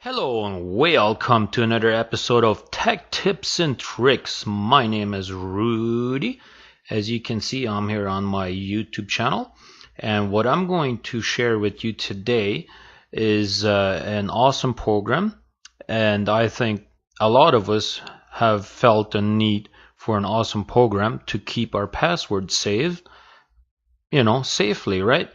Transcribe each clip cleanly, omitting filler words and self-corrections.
Hello and welcome to another episode of Tech Tips and Tricks. My name is Rudy. As you can see, I'm here on my YouTube channel, and what I'm going to share with you today is an awesome program, and I think a lot of us have felt a need for an awesome program to keep our passwords saved, safely, right?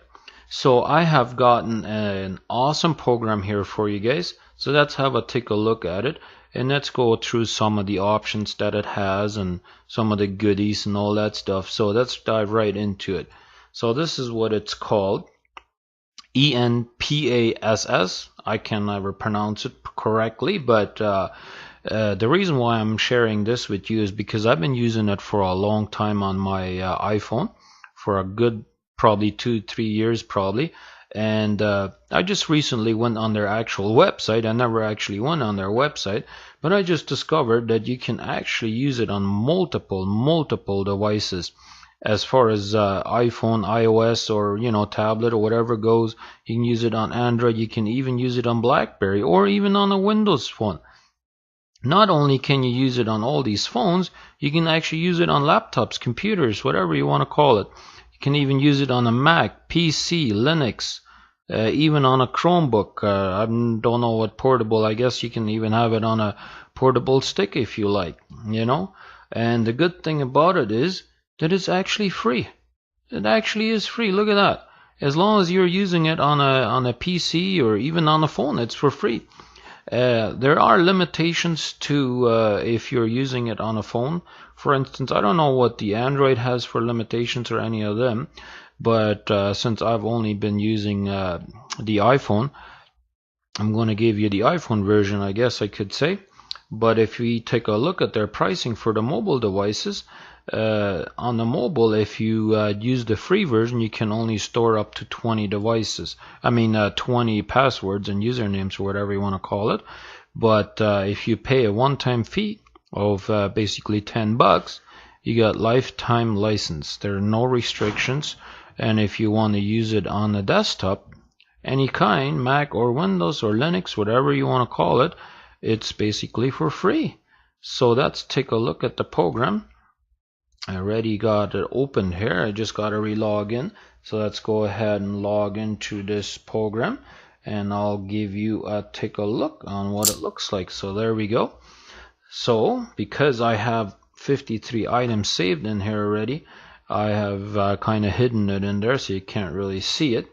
So I have gotten an awesome program here for you guys. So let's take a look at it, and let's go through some of the options that it has and some of the goodies and all that stuff. So let's dive right into it. So this is what it's called, Enpass. I can never pronounce it correctly, but the reason why I'm sharing this with you is because I've been using it for a long time on my iPhone, for a good probably 2-3 years probably. And I just recently went on their actual website. I never actually went on their website, but I just discovered that you can actually use it on multiple devices. As far as iPhone, iOS, or tablet or whatever goes, you can use it on Android. You can even use it on BlackBerry or even on a Windows phone. Not only can you use it on all these phones, you can actually use it on laptops, computers, whatever you want to call it. Can even use it on a Mac, PC, Linux, even on a Chromebook. I don't know what portable. I guess you can even have it on a portable stick if you like, And the good thing about it is that it's actually free. It actually is free. Look at that. As long as you're using it on a PC or even on a phone, it's for free. There are limitations to if you're using it on a phone. For instance, I don't know what the Android has for limitations or any of them, but since I've only been using the iPhone, I'm going to give you the iPhone version, I guess I could say. But if we take a look at their pricing for the mobile devices, on the mobile, if you use the free version, you can only store up to 20 devices. 20 passwords and usernames or whatever you want to call it. But if you pay a one-time fee of basically $10, you got lifetime license. There are no restrictions, and if you want to use it on a desktop, any kind, Mac or Windows or Linux, whatever you want to call it, it's basically for free. So let's take a look at the program. I already got it open here. I just got to re-log in. So let's go ahead and log into this program, and I'll give you take a look on what it looks like. So there we go. So because I have 53 items saved in here already, I have kind of hidden it in there so you can't really see it.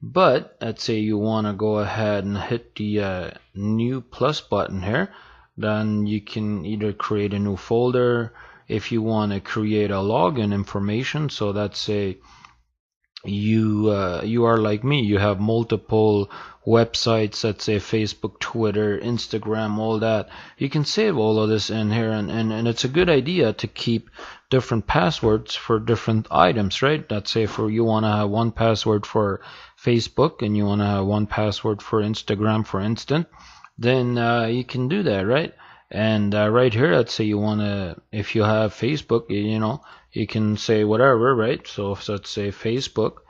But let's say you want to go ahead and hit the new plus button here, then you can either create a new folder. If you want to create a login information, so let's say you are like me, you have multiple websites, let's say Facebook, Twitter, Instagram, all that, you can save all of this in here, and it's a good idea to keep different passwords for different items, right? Let's say you want to have one password for Facebook and you want to have one password for Instagram, for instance, then you can do that, right? And right here, let's say you want to, if you have Facebook, you can say whatever, right? So let's say Facebook,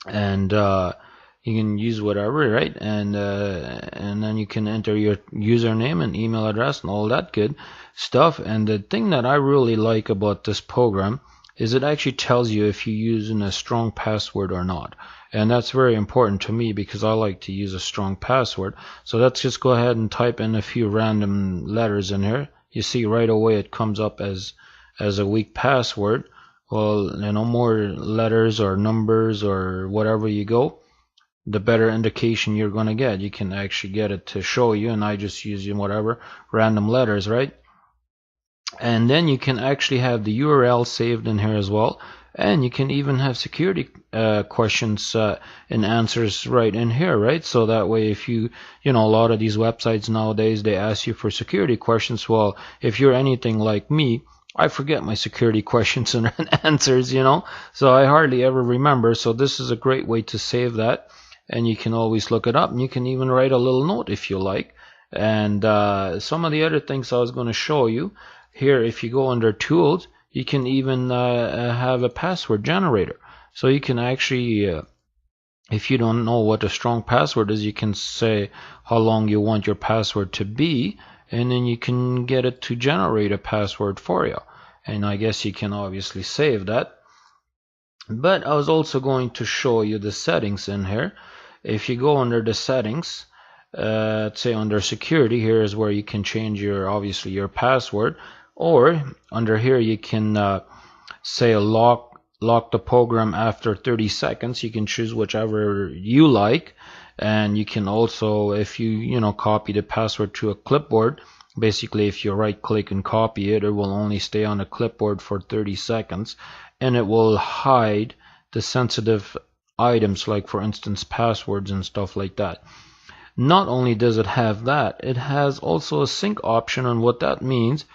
and you can use whatever, right? And then you can enter your username and email address and all that good stuff. And the thing that I really like about this program is it actually tells you if you're using a strong password or not. And that's very important to me because I like to use a strong password. So let's just go ahead and type in a few random letters in here. You see right away it comes up as a weak password. Well, more letters or numbers or whatever you go, the better indication you're going to get. You can actually get it to show you, and I just use whatever random letters, right? And then you can actually have the URL saved in here as well. And you can even have security questions and answers right in here, right? So that way, if a lot of these websites nowadays, they ask you for security questions. Well, if you're anything like me, I forget my security questions and answers, so I hardly ever remember. So this is a great way to save that, and you can always look it up, and you can even write a little note if you like. And some of the other things I was going to show you here, if you go under Tools, you can even have a password generator. So you can actually if you don't know what a strong password is, you can say how long you want your password to be, and then you can get it to generate a password for you. And I guess you can obviously save that. But I was also going to show you the settings in here. If you go under the settings, say under security, here is where you can change obviously your password, or under here you can say lock the program after 30 seconds. You can choose whichever you like, and you can also, if you copy the password to a clipboard, basically if you right click and copy it, it will only stay on a clipboard for 30 seconds, and it will hide the sensitive items, like for instance passwords and stuff like that. Not only does it have that, it has also a sync option, and what that means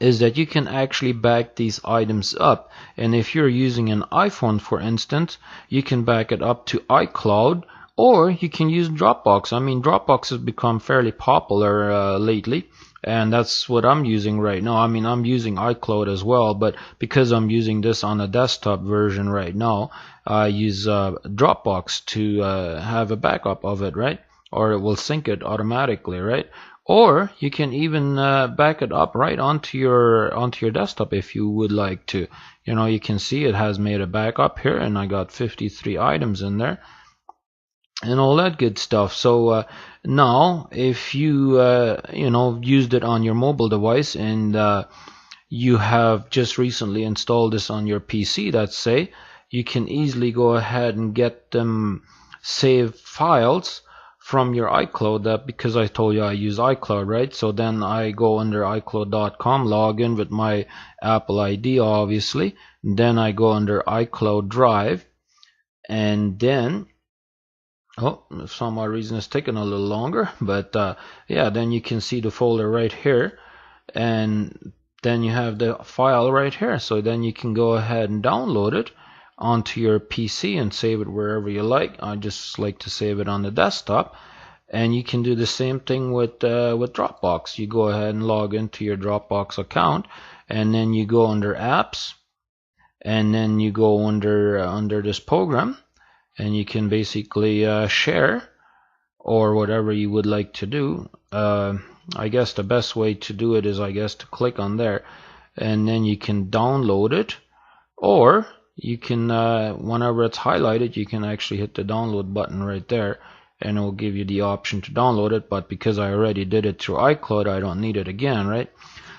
is that you can actually back these items up. And if you're using an iPhone, for instance, you can back it up to iCloud, or you can use Dropbox. I mean, Dropbox has become fairly popular lately, and that's what I'm using right now. I mean, I'm using iCloud as well, but because I'm using this on a desktop version right now, I use Dropbox to have a backup of it, right? Or it will sync it automatically, right? Or you can even back it up right onto your desktop if you would like to. You can see it has made a backup here, and I got 53 items in there and all that good stuff. So now if you used it on your mobile device, and you have just recently installed this on your PC, let's say, you can easily go ahead and get them saved files from your iCloud, because I told you I use iCloud, right? So then I go under iCloud.com, log in with my Apple ID, obviously. Then I go under iCloud Drive, and then for some odd reason it's taking a little longer, but yeah, then you can see the folder right here, and then you have the file right here. So then you can go ahead and download it onto your PC and save it wherever you like. I just like to save it on the desktop. And you can do the same thing with Dropbox. You go ahead and log into your Dropbox account, and then you go under apps, and then you go under this program, and you can basically share or whatever you would like to do. I guess the best way to do it is, I guess, to click on there, and then you can download it, or you can whenever it's highlighted, you can actually hit the download button right there, and it will give you the option to download it. But because I already did it through iCloud, I don't need it again, right?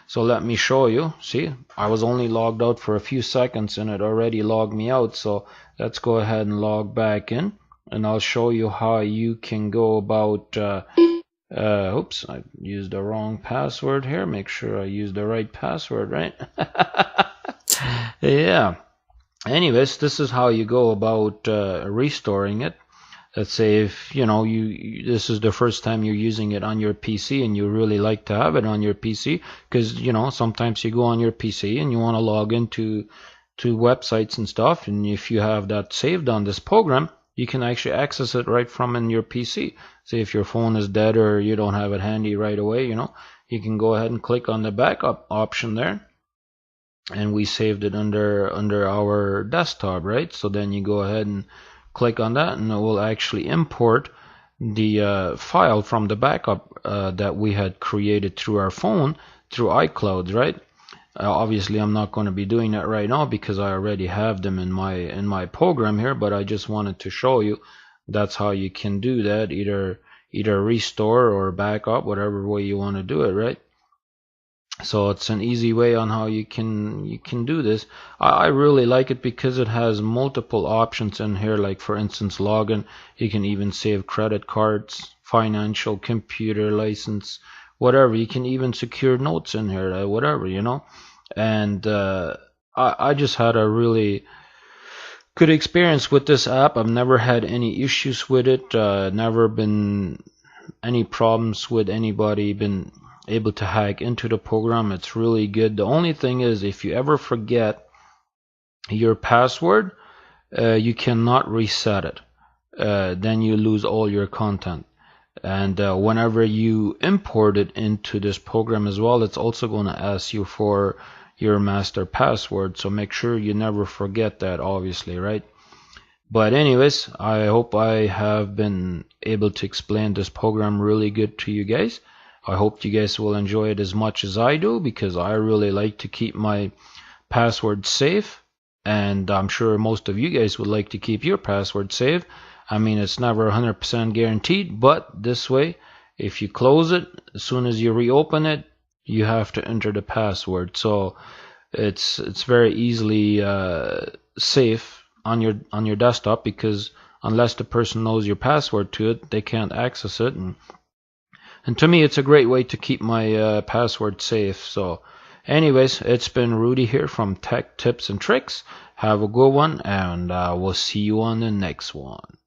So let me show you. See, I was only logged out for a few seconds and it already logged me out. So let's go ahead and log back in, and I'll show you how you can go about oops, I used the wrong password here. Make sure I use the right password, right? Yeah. Anyways, this is how you go about restoring it. Let's say if you this is the first time you're using it on your PC, and you really like to have it on your PC, because sometimes you go on your PC and you want to log into websites and stuff, and if you have that saved on this program, you can actually access it right from in your PC. Say if your phone is dead or you don't have it handy right away, you can go ahead and click on the backup option there, and we saved it under our desktop, right? So then you go ahead and click on that, and it will actually import the file from the backup that we had created through our phone through iCloud, right? Obviously I'm not going to be doing that right now because I already have them in my program here, but I just wanted to show you that's how you can do that, either restore or backup, whatever way you want to do it, right? So it's an easy way on how you can do this. I really like it because it has multiple options in here, like for instance login. You can even save credit cards, financial, computer license, whatever. You can even secure notes in here, whatever, and I just had a really good experience with this app. I've never had any issues with it, never been any problems with anybody been able to hack into the program. It's really good. The only thing is, if you ever forget your password, you cannot reset it. Then you lose all your content. And whenever you import it into this program as well, it's also going to ask you for your master password. So make sure you never forget that, obviously, right? But anyways, I hope I have been able to explain this program really good to you guys. I hope you guys will enjoy it as much as I do, because I really like to keep my password safe, and I'm sure most of you guys would like to keep your password safe. I mean, it's never 100% guaranteed, but this way, if you close it, as soon as you reopen it, you have to enter the password. So it's very easily safe on your desktop, because unless the person knows your password to it, they can't access it. And to me, it's a great way to keep my password safe. So anyways, it's been Rudy here from Tech Tips and Tricks. Have a good one, and we'll see you on the next one.